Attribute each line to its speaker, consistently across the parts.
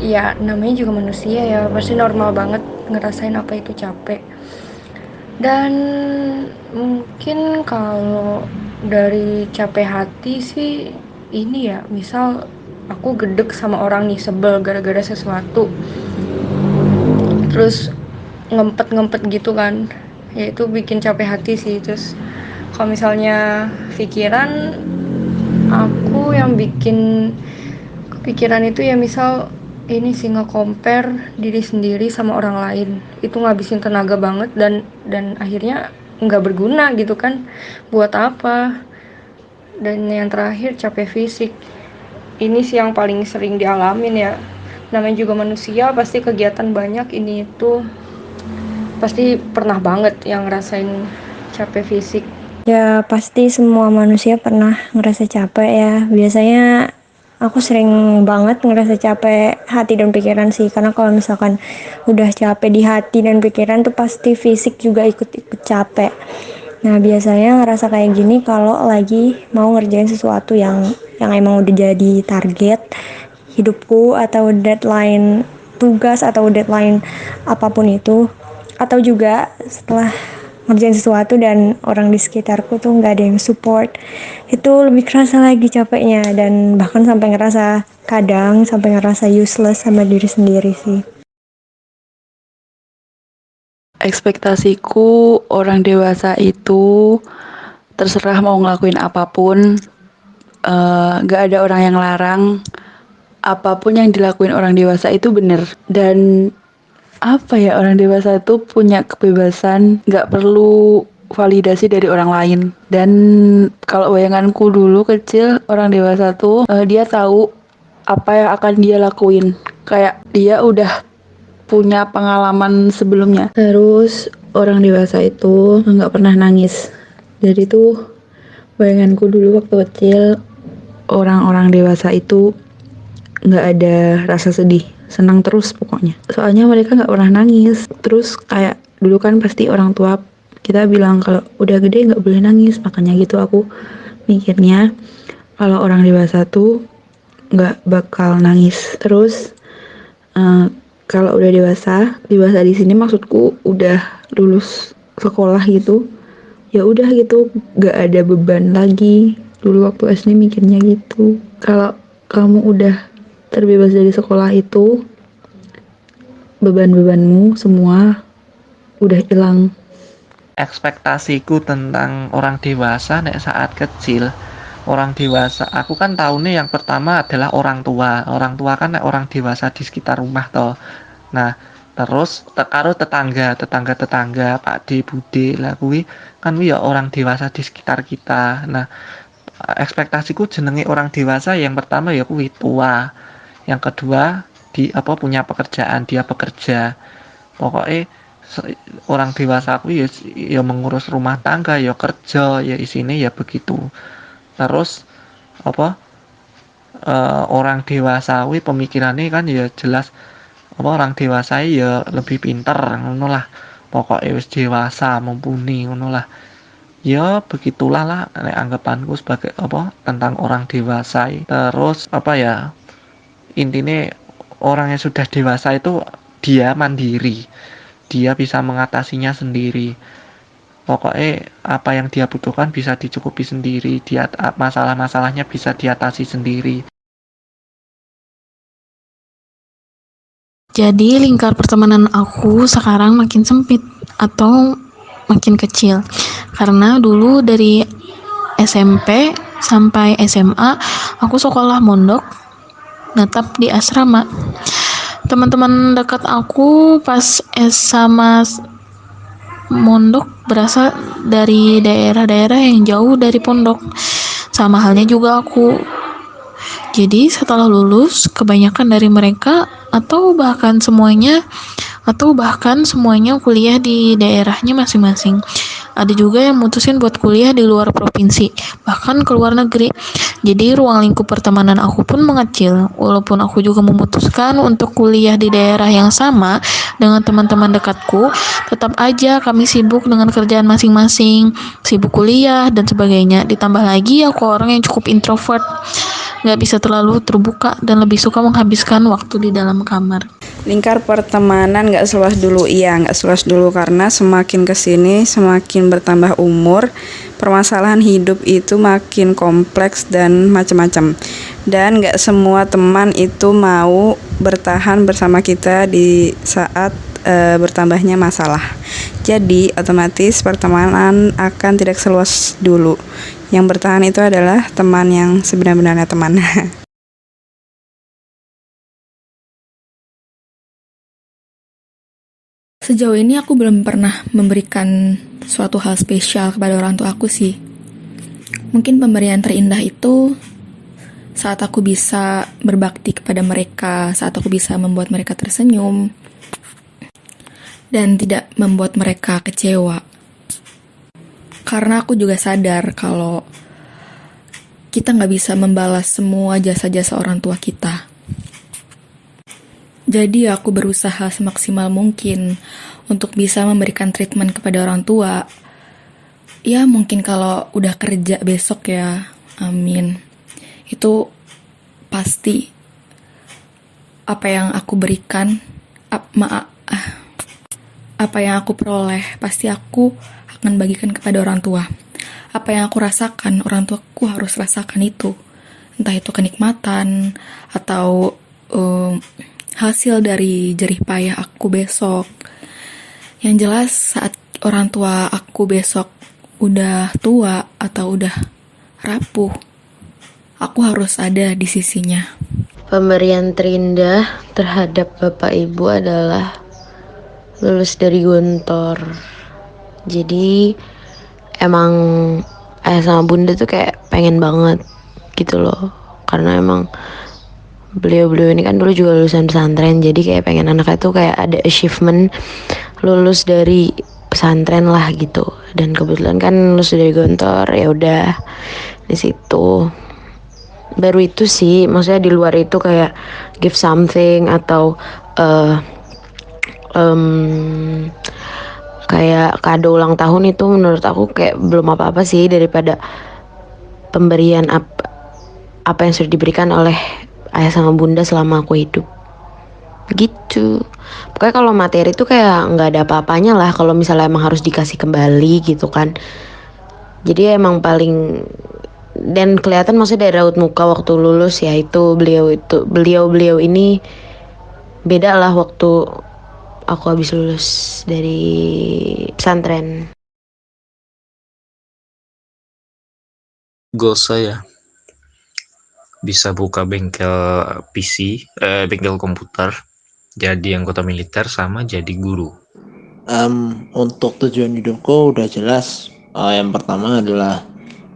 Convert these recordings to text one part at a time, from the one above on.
Speaker 1: ya namanya juga manusia ya, pasti normal banget ngerasain apa itu capek. Dan mungkin kalau dari capek hati sih ini ya, misal aku gedek sama orang nih, sebel gara-gara sesuatu, terus ngempet-ngempet gitu kan, ya itu bikin capek hati sih. Terus kalau misalnya pikiran, aku yang bikin kepikiran itu ya misal ini sih, nge-compare diri sendiri sama orang lain, itu ngabisin tenaga banget, dan akhirnya nggak berguna gitu kan, buat apa. Dan yang terakhir capek fisik, ini sih yang paling sering dialamin ya, namanya juga manusia, pasti kegiatan banyak, ini itu pasti pernah banget yang ngerasain capek fisik.
Speaker 2: Ya pasti semua manusia pernah ngerasa capek ya. Biasanya aku sering banget ngerasa capek hati dan pikiran sih. Karena kalau misalkan udah capek di hati dan pikiran tuh pasti fisik juga ikut-ikut capek. Nah biasanya ngerasa kayak gini kalau lagi mau ngerjain sesuatu yang emang udah jadi target hidupku, atau deadline tugas, atau deadline apapun itu, atau juga setelah ngerjain sesuatu dan orang di sekitarku tuh nggak ada yang support, itu lebih kerasa lagi capeknya, dan bahkan kadang sampai ngerasa useless sama diri sendiri sih.
Speaker 3: Ekspektasiku orang dewasa itu terserah mau ngelakuin apapun, gak ada orang yang larang. Apapun yang dilakuin orang dewasa itu bener. Dan apa ya, orang dewasa itu punya kebebasan, gak perlu validasi dari orang lain. Dan kalau bayanganku dulu kecil, orang dewasa tuh dia tahu apa yang akan dia lakuin. Kayak dia udah punya pengalaman sebelumnya. Terus orang dewasa itu nggak pernah nangis. Jadi tuh bayanganku dulu waktu kecil, orang-orang dewasa itu nggak ada rasa sedih, senang terus pokoknya. Soalnya mereka nggak pernah nangis. Terus kayak dulu kan pasti orang tua kita bilang kalau udah gede nggak boleh nangis. Makanya gitu aku mikirnya kalau orang dewasa tuh nggak bakal nangis. Terus kalau udah dewasa di sini maksudku udah lulus sekolah gitu, ya udah gitu, gak ada beban lagi. Dulu waktu SD mikirnya gitu, kalau kamu udah terbebas dari sekolah itu, beban-bebanmu semua udah hilang.
Speaker 4: Ekspektasiku tentang orang dewasa nek saat kecil, orang dewasa aku kan tahu nih, yang pertama adalah orang tua kan nek orang dewasa di sekitar rumah toh. Nah terus karo tetangga Pak D Bude lah kuwi kan ya orang dewasa di sekitar kita. Nah ekspektasiku jenenge orang dewasa yang pertama ya kuwi tua, yang kedua di apa punya pekerjaan, dia bekerja. Pokoknya orang dewasa aku ya mengurus rumah tangga, ya kerja, ya isine ya begitu. Terus apa orang dewasa kuwi pemikirannya kan ya jelas, apa orang dewasa ya lebih pinter ngono lah. Pokoknya wis dewasa mumpuni ngono lah. Ya begitulah lah anggapanku sebagai apa tentang orang dewasa. Terus apa ya, intinya orang yang sudah dewasa itu dia mandiri, dia bisa mengatasinya sendiri. Pokoknya apa yang dia butuhkan bisa dicukupi sendiri, dia masalah-masalahnya bisa diatasi sendiri.
Speaker 5: Jadi lingkar pertemanan aku sekarang makin sempit atau makin kecil. Karena dulu dari SMP sampai SMA aku sekolah mondok, netap di asrama. Teman-teman dekat aku pas sama mondok berasal dari daerah-daerah yang jauh dari pondok. Sama halnya juga aku. Jadi setelah lulus, kebanyakan dari mereka atau bahkan semuanya kuliah di daerahnya masing-masing. Ada juga yang mutusin buat kuliah di luar provinsi, bahkan ke luar negeri. Jadi ruang lingkup pertemanan aku pun mengecil. Walaupun aku juga memutuskan untuk kuliah di daerah yang sama dengan teman-teman dekatku, tetap aja kami sibuk dengan kerjaan masing-masing, sibuk kuliah dan sebagainya. Ditambah lagi aku orang yang cukup introvert. nggak bisa terlalu terbuka dan lebih suka menghabiskan waktu di dalam kamar.
Speaker 6: Lingkar pertemanan nggak seluas dulu, iya nggak seluas dulu karena semakin kesini semakin bertambah umur, permasalahan hidup itu makin kompleks dan macam-macam. Dan nggak semua teman itu mau bertahan bersama kita di saat bertambahnya masalah. Jadi otomatis pertemanan akan tidak seluas dulu. Yang bertahan itu adalah teman yang sebenar-benarnya teman.
Speaker 7: Sejauh ini aku belum pernah memberikan suatu hal spesial kepada orang tua aku sih. Mungkin pemberian terindah itu saat aku bisa berbakti kepada mereka, saat aku bisa membuat mereka tersenyum, dan tidak membuat mereka kecewa. Karena aku juga sadar kalau kita nggak bisa membalas semua jasa-jasa orang tua kita. Jadi aku berusaha semaksimal mungkin untuk bisa memberikan treatment kepada orang tua. Ya mungkin kalau udah kerja besok ya, amin. Itu pasti apa yang aku berikan, apa yang aku peroleh, pasti aku akan bagikan kepada orang tua. Apa yang aku rasakan, orang tuaku harus rasakan itu. Entah itu kenikmatan atau hasil dari jerih payah aku besok. Yang jelas saat orang tua aku besok udah tua atau udah rapuh, aku harus ada di sisinya.
Speaker 8: Pemberian terindah terhadap bapak ibu adalah lulus dari Gontor. Jadi emang ayah sama bunda tuh kayak pengen banget gitu loh, karena emang beliau ini kan dulu juga lulusan pesantren, jadi kayak pengen anaknya tuh kayak ada achievement lulus dari pesantren lah gitu. Dan kebetulan kan lulus dari Gontor, ya udah di situ. Baru itu sih, maksudnya di luar itu kayak give something atau kayak kado ulang tahun itu menurut aku kayak belum apa-apa sih daripada pemberian apa yang sudah diberikan oleh ayah sama bunda selama aku hidup gitu. Pokoknya kalau materi itu kayak nggak ada apa-apanya lah kalau misalnya emang harus dikasih kembali gitu kan. Jadi emang paling, dan kelihatan maksudnya dari raut muka waktu lulus ya, itu beliau ini beda lah waktu aku habis lulus dari pesantren.
Speaker 9: Goals saya bisa buka bengkel PC, bengkel komputer, jadi anggota militer, sama jadi guru.
Speaker 10: Untuk tujuan hidupku udah jelas. Yang pertama adalah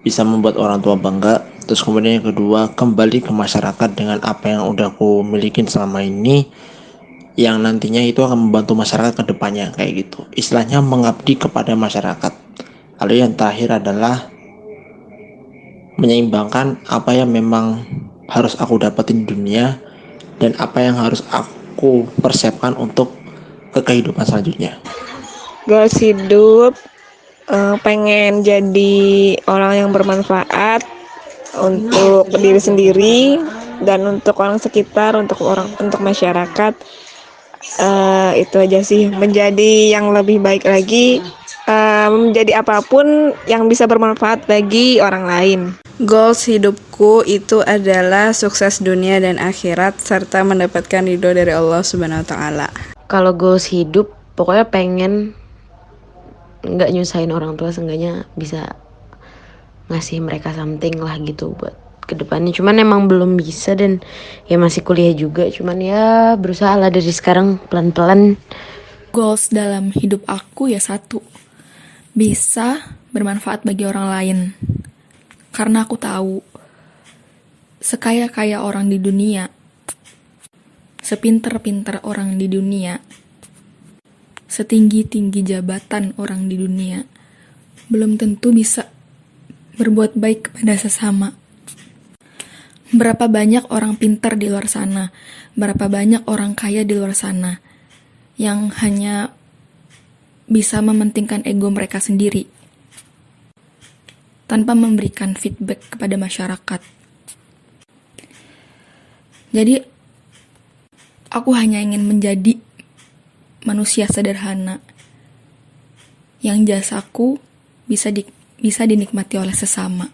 Speaker 10: bisa membuat orang tua bangga. Terus kemudian yang kedua, kembali ke masyarakat dengan apa yang udah aku milikin selama ini, yang nantinya itu akan membantu masyarakat ke depannya kayak gitu. Istilahnya mengabdi kepada masyarakat. Lalu yang terakhir adalah menyeimbangkan apa yang memang harus aku dapetin di dunia dan apa yang harus aku persiapkan untuk ke kehidupan selanjutnya.
Speaker 2: Goals hidup, pengen jadi orang yang bermanfaat untuk diri sendiri dan untuk orang sekitar, untuk masyarakat. Itu aja sih, menjadi yang lebih baik lagi, menjadi apapun yang bisa bermanfaat bagi orang lain.
Speaker 6: Goals hidupku itu adalah sukses dunia dan akhirat serta mendapatkan ridho dari Allah Subhanahu wa taala.
Speaker 8: Kalau goals hidup pokoknya pengen nggak nyusahin orang tua, seenggaknya bisa ngasih mereka something lah gitu buat kedepannya. Cuman emang belum bisa dan ya masih kuliah juga, cuman ya berusaha lah dari sekarang pelan-pelan.
Speaker 7: Goals dalam hidup aku ya satu, bisa bermanfaat bagi orang lain. Karena aku tahu sekaya-kaya orang di dunia, sepinter-pinter orang di dunia, setinggi-tinggi jabatan orang di dunia, belum tentu bisa berbuat baik kepada sesama. Berapa banyak orang pintar di luar sana, berapa banyak orang kaya di luar sana yang hanya bisa mementingkan ego mereka sendiri tanpa memberikan feedback kepada masyarakat. Jadi aku hanya ingin menjadi manusia sederhana yang jasaku bisa dinikmati oleh sesama.